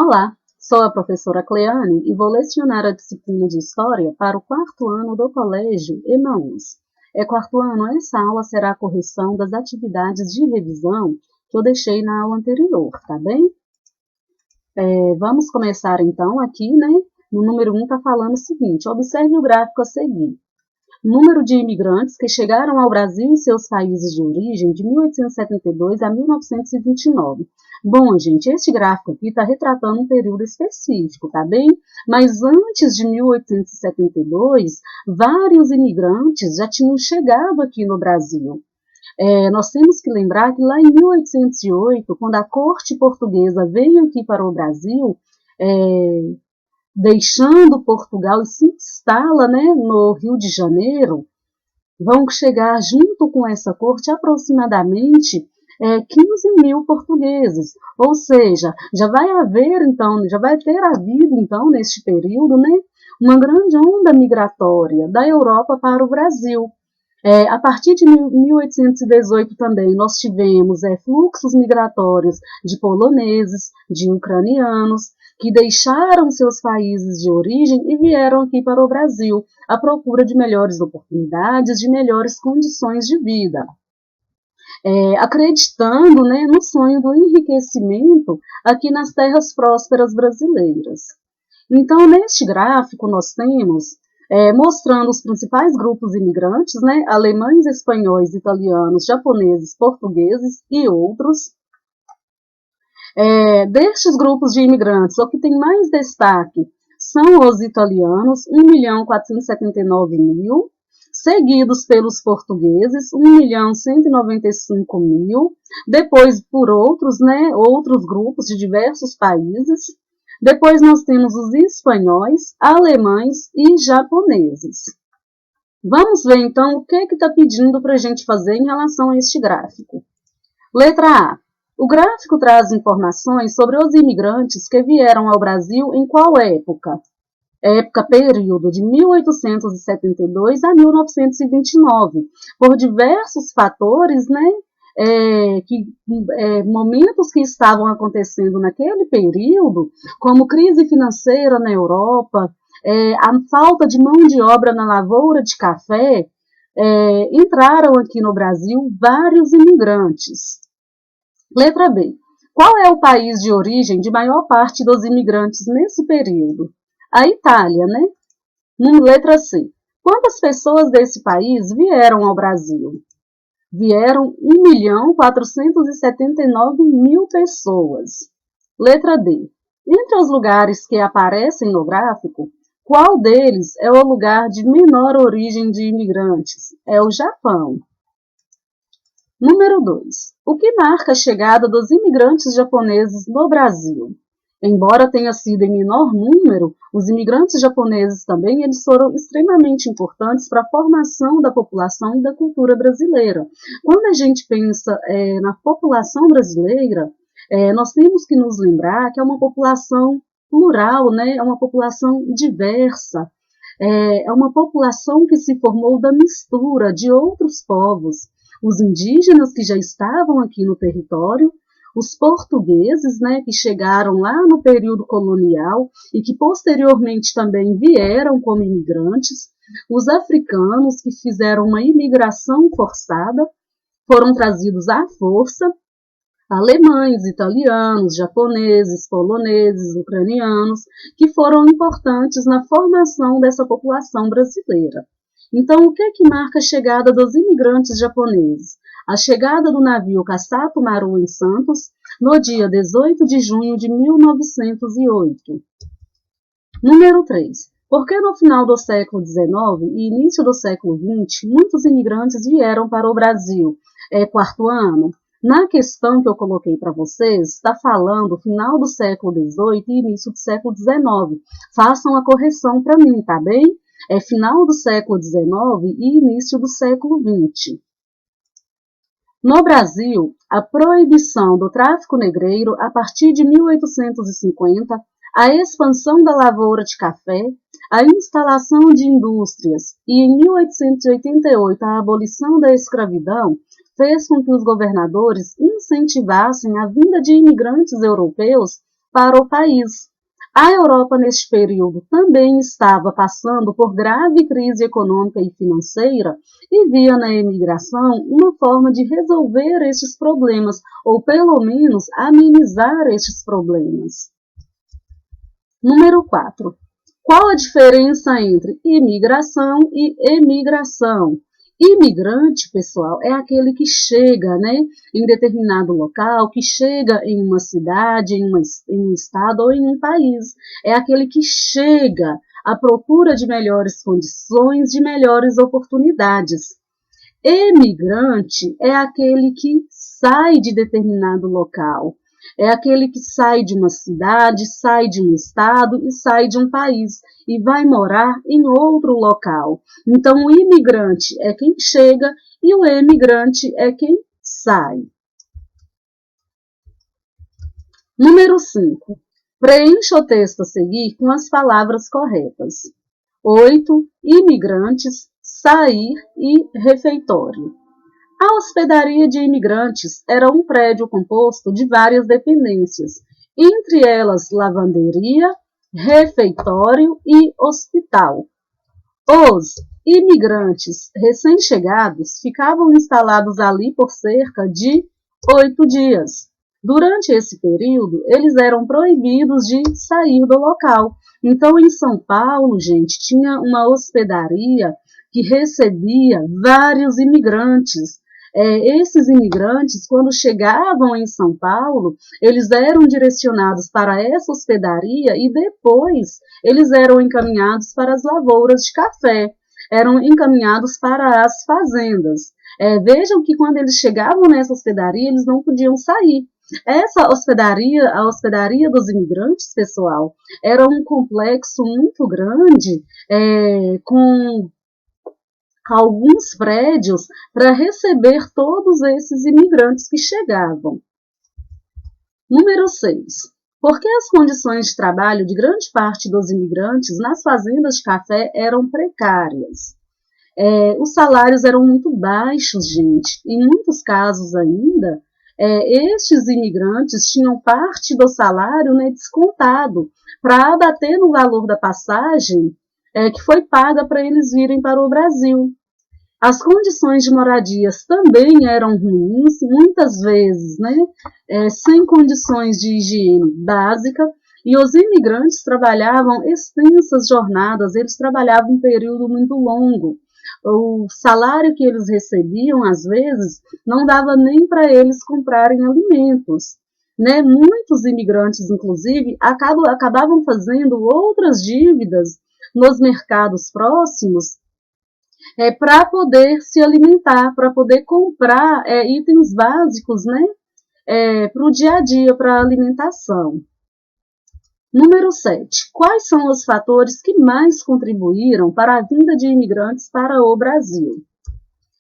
Olá, sou a professora Cleane e vou lecionar a disciplina de História para o quarto ano do Colégio Emaús. Quarto ano, essa aula será a correção das atividades de revisão que eu deixei na aula anterior, tá bem? Vamos começar então aqui, né? No número 1 está falando o seguinte: observe o gráfico a seguir. Número de imigrantes que chegaram ao Brasil e seus países de origem de 1872 a 1929. Bom, gente, este gráfico aqui está retratando um período específico, tá bem? Mas antes de 1872, vários imigrantes já tinham chegado aqui no Brasil. Nós temos que lembrar que lá em 1808, quando a corte portuguesa veio aqui para o Brasil, deixando Portugal e se instala, né, no Rio de Janeiro, vão chegar junto com essa corte aproximadamente 15 mil portugueses, ou seja, já vai ter havido então neste período, né, uma grande onda migratória da Europa para o Brasil. A partir de 1818 também nós tivemos fluxos migratórios de poloneses, de ucranianos, que deixaram seus países de origem e vieram aqui para o Brasil à procura de melhores oportunidades, de melhores condições de vida. Acreditando, né, no sonho do enriquecimento aqui nas terras prósperas brasileiras. Então, neste gráfico nós temos mostrando os principais grupos imigrantes, né, alemães, espanhóis, italianos, japoneses, portugueses e outros. Destes grupos de imigrantes, o que tem mais destaque são os italianos, 1.479.000, seguidos pelos portugueses, 1.195.000, depois por outros, né, outros grupos de diversos países. Depois nós temos os espanhóis, alemães e japoneses. Vamos ver então o que está pedindo para a gente fazer em relação a este gráfico. Letra A. O gráfico traz informações sobre os imigrantes que vieram ao Brasil em qual época? Período de 1872 a 1929, por diversos fatores, né? Momentos que estavam acontecendo naquele período, como crise financeira na Europa, a falta de mão de obra na lavoura de café, entraram aqui no Brasil vários imigrantes. Letra B. Qual é o país de origem de maior parte dos imigrantes nesse período? A Itália, né? Letra C. Quantas pessoas desse país vieram ao Brasil? Vieram 1.479.000 pessoas. Letra D. Entre os lugares que aparecem no gráfico, qual deles é o lugar de menor origem de imigrantes? É o Japão. Número 2. O que marca a chegada dos imigrantes japoneses no Brasil? Embora tenha sido em menor número, os imigrantes japoneses também eles foram extremamente importantes para a formação da população e da cultura brasileira. Quando a gente pensa na população brasileira, nós temos que nos lembrar que é uma população plural, né? É uma população diversa, é uma população que se formou da mistura de outros povos. Os indígenas que já estavam aqui no território, os portugueses, né, que chegaram lá no período colonial e que posteriormente também vieram como imigrantes, os africanos que fizeram uma imigração forçada, foram trazidos à força, alemães, italianos, japoneses, poloneses, ucranianos, que foram importantes na formação dessa população brasileira. Então, o que marca a chegada dos imigrantes japoneses? A chegada do navio Kasato Maru em Santos, no dia 18 de junho de 1908. Número 3. Por que no final do século XIX e início do século XX, muitos imigrantes vieram para o Brasil? Quarto ano. Na questão que eu coloquei para vocês, está falando final do século XVIII e início do século XIX. Façam a correção para mim, tá bem? Final do século XIX e início do século XX. No Brasil, a proibição do tráfico negreiro a partir de 1850, a expansão da lavoura de café, a instalação de indústrias e, em 1888, a abolição da escravidão fez com que os governadores incentivassem a vinda de imigrantes europeus para o país. A Europa, neste período, também estava passando por grave crise econômica e financeira e via na imigração uma forma de resolver estes problemas, ou pelo menos amenizar estes problemas. Número 4. Qual a diferença entre imigração e emigração? Imigrante, pessoal, é aquele que chega, em determinado local, que chega em uma cidade, em um estado ou em um país. É aquele que chega à procura de melhores condições, de melhores oportunidades. Emigrante é aquele que sai de determinado local. É aquele que sai de uma cidade, sai de um estado e sai de um país e vai morar em outro local. Então, o imigrante é quem chega e o emigrante é quem sai. Número 5. Preencha o texto a seguir com as palavras corretas. 8. Imigrantes, sair e refeitório. A hospedaria de imigrantes era um prédio composto de várias dependências, entre elas lavanderia, refeitório e hospital. Os imigrantes recém-chegados ficavam instalados ali por cerca de 8 dias. Durante esse período, eles eram proibidos de sair do local. Então, em São Paulo, gente, tinha uma hospedaria que recebia vários imigrantes. Esses imigrantes, quando chegavam em São Paulo, eles eram direcionados para essa hospedaria e depois eles eram encaminhados para as lavouras de café, eram encaminhados para as fazendas. Vejam que quando eles chegavam nessa hospedaria, eles não podiam sair. Essa hospedaria, a hospedaria dos imigrantes, pessoal, era um complexo muito grande, com alguns prédios para receber todos esses imigrantes que chegavam. Número 6. Por que as condições de trabalho de grande parte dos imigrantes nas fazendas de café eram precárias? Os salários eram muito baixos, gente. Em muitos casos ainda, estes imigrantes tinham parte do salário descontado para abater no valor da passagem que foi paga para eles virem para o Brasil. As condições de moradias também eram ruins, muitas vezes, sem condições de higiene básica, e os imigrantes trabalhavam extensas jornadas, eles trabalhavam um período muito longo. O salário que eles recebiam, às vezes, não dava nem para eles comprarem alimentos. Muitos imigrantes, inclusive, acabavam fazendo outras dívidas nos mercados próximos para poder se alimentar, para poder comprar itens básicos para o dia a dia, para a alimentação. Número 7. Quais são os fatores que mais contribuíram para a vinda de imigrantes para o Brasil?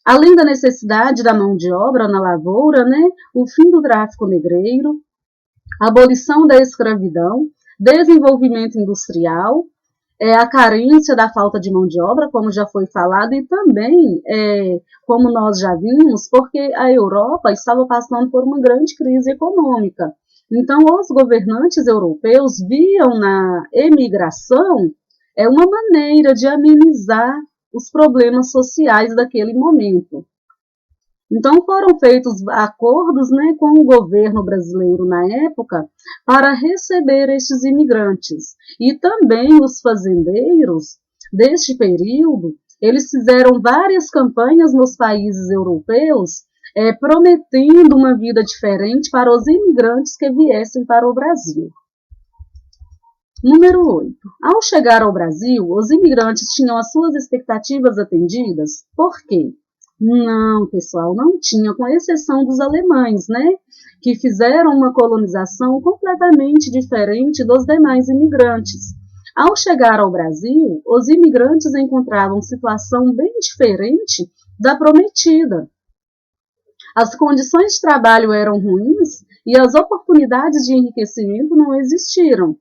Além da necessidade da mão de obra na lavoura, o fim do tráfico negreiro, a abolição da escravidão, desenvolvimento industrial, a carência da falta de mão de obra, como já foi falado, e também, como nós já vimos, porque a Europa estava passando por uma grande crise econômica. Então, os governantes europeus viam na emigração uma maneira de amenizar os problemas sociais daquele momento. Então, foram feitos acordos com o governo brasileiro na época para receber estes imigrantes. E também os fazendeiros deste período, eles fizeram várias campanhas nos países europeus, prometendo uma vida diferente para os imigrantes que viessem para o Brasil. Número 8. Ao chegar ao Brasil, os imigrantes tinham as suas expectativas atendidas. Por quê? Não, pessoal, não tinha, com exceção dos alemães, que fizeram uma colonização completamente diferente dos demais imigrantes. Ao chegar ao Brasil, os imigrantes encontravam situação bem diferente da prometida. As condições de trabalho eram ruins e as oportunidades de enriquecimento não existiram.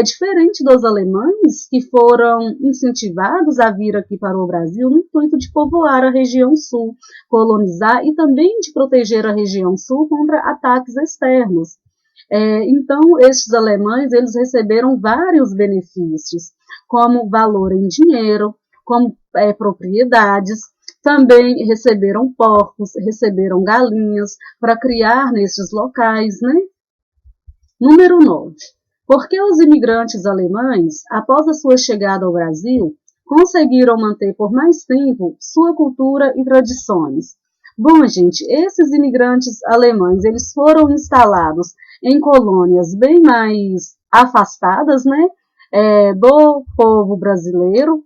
Diferente dos alemães, que foram incentivados a vir aqui para o Brasil no intuito de povoar a região sul, colonizar e também de proteger a região sul contra ataques externos. Então, estes alemães, eles receberam vários benefícios, como valor em dinheiro, como propriedades, também receberam porcos, receberam galinhas para criar nesses locais, né? Número 9. Por que os imigrantes alemães, após a sua chegada ao Brasil, conseguiram manter por mais tempo sua cultura e tradições? Bom, gente, esses imigrantes alemães, eles foram instalados em colônias bem mais afastadas, né, do povo brasileiro,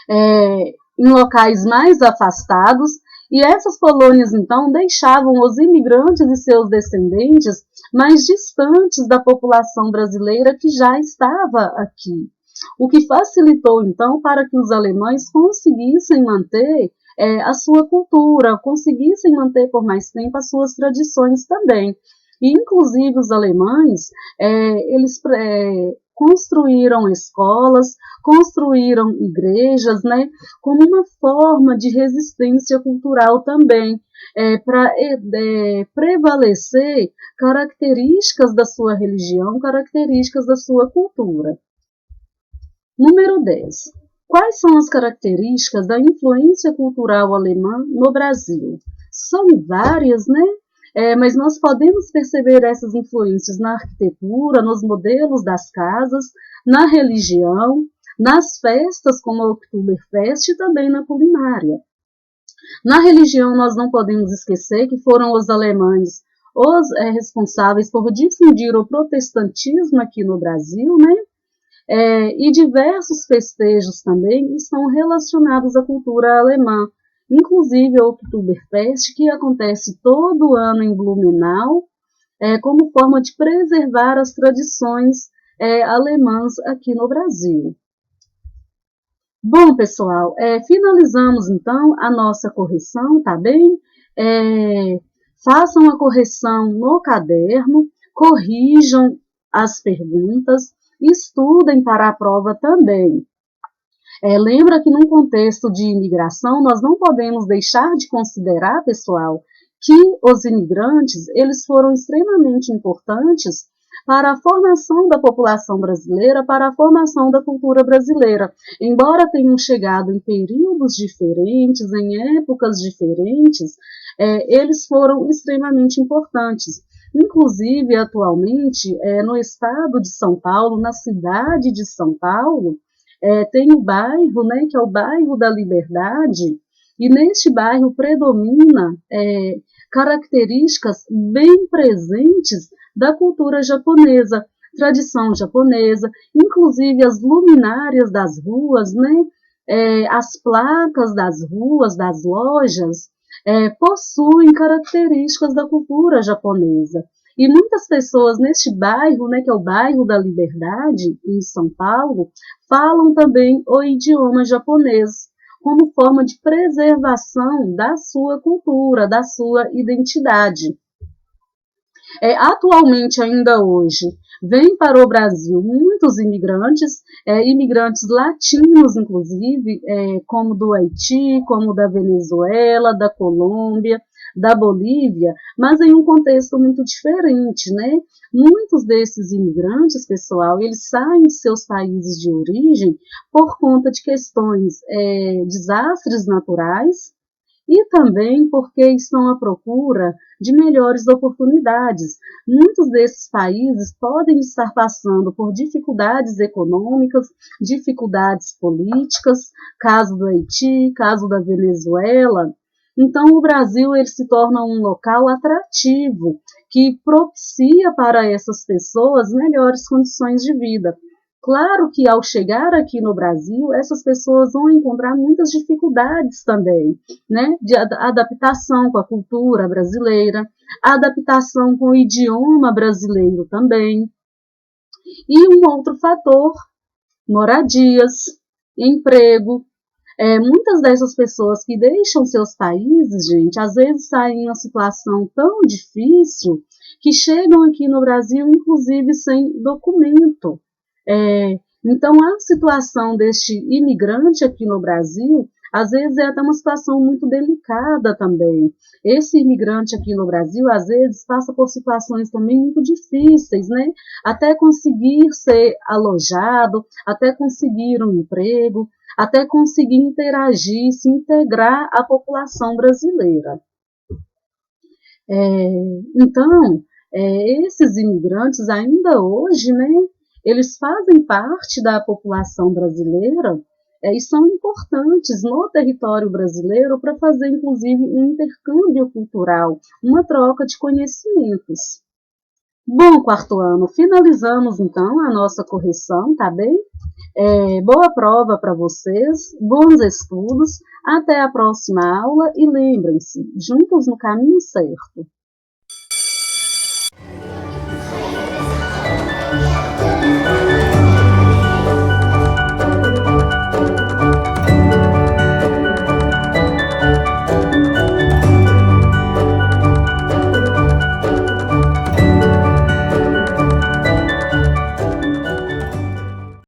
em locais mais afastados, e essas colônias, então, deixavam os imigrantes e seus descendentes mais distantes da população brasileira que já estava aqui. O que facilitou, então, para que os alemães conseguissem manter a sua cultura, conseguissem manter por mais tempo as suas tradições também. E, inclusive, os alemães, eles construíram escolas, construíram igrejas, né, como uma forma de resistência cultural também, para prevalecer características da sua religião, características da sua cultura. Número 10. Quais são as características da influência cultural alemã no Brasil? São várias, né? Mas nós podemos perceber essas influências na arquitetura, nos modelos das casas, na religião, nas festas como a Oktoberfest e também na culinária. Na religião, nós não podemos esquecer que foram os alemães os responsáveis por difundir o protestantismo aqui no Brasil, né? E diversos festejos também estão relacionados à cultura alemã, inclusive a Oktoberfest, que acontece todo ano em Blumenau, como forma de preservar as tradições alemãs aqui no Brasil. Bom, pessoal, finalizamos então a nossa correção, tá bem? Façam a correção no caderno, corrijam as perguntas, estudem para a prova também. Lembra que num contexto de imigração, nós não podemos deixar de considerar, pessoal, que os imigrantes, eles foram extremamente importantes para a formação da população brasileira, para a formação da cultura brasileira. Embora tenham chegado em períodos diferentes, em épocas diferentes, eles foram extremamente importantes. Inclusive, atualmente, no estado de São Paulo, na cidade de São Paulo, tem um bairro, né, que é o bairro da Liberdade, e neste bairro predomina características bem presentes da cultura japonesa, tradição japonesa, inclusive as luminárias das ruas, né, as placas das ruas, das lojas, possuem características da cultura japonesa. E muitas pessoas neste bairro, né, que é o bairro da Liberdade, em São Paulo, falam também o idioma japonês, como forma de preservação da sua cultura, da sua identidade. Atualmente, ainda hoje, vêm para o Brasil muitos imigrantes, imigrantes latinos, inclusive, como do Haiti, como da Venezuela, da Colômbia, da Bolívia, mas em um contexto muito diferente, né? Muitos desses imigrantes, pessoal, eles saem de seus países de origem por conta de questões, desastres naturais, e também porque estão à procura de melhores oportunidades. Muitos desses países podem estar passando por dificuldades econômicas, dificuldades políticas, caso do Haiti, caso da Venezuela. Então, o Brasil ele se torna um local atrativo, que propicia para essas pessoas melhores condições de vida. Claro que ao chegar aqui no Brasil, essas pessoas vão encontrar muitas dificuldades também, né? De adaptação com a cultura brasileira, adaptação com o idioma brasileiro também. E um outro fator, moradias, emprego. Muitas dessas pessoas que deixam seus países, gente, às vezes saem em uma situação tão difícil que chegam aqui no Brasil, inclusive, sem documento. Então, a situação deste imigrante aqui no Brasil Às vezes é até uma situação muito delicada também. Esse imigrante aqui no Brasil, às vezes, passa por situações também muito difíceis, né? Até conseguir ser alojado, até conseguir um emprego, até conseguir interagir, se integrar à população brasileira. Então, esses imigrantes ainda hoje, né, eles fazem parte da população brasileira e são importantes no território brasileiro para fazer, inclusive, um intercâmbio cultural, uma troca de conhecimentos. Bom, quarto ano, finalizamos então a nossa correção, tá bem? Boa prova para vocês, bons estudos, até a próxima aula e lembrem-se, juntos no caminho certo.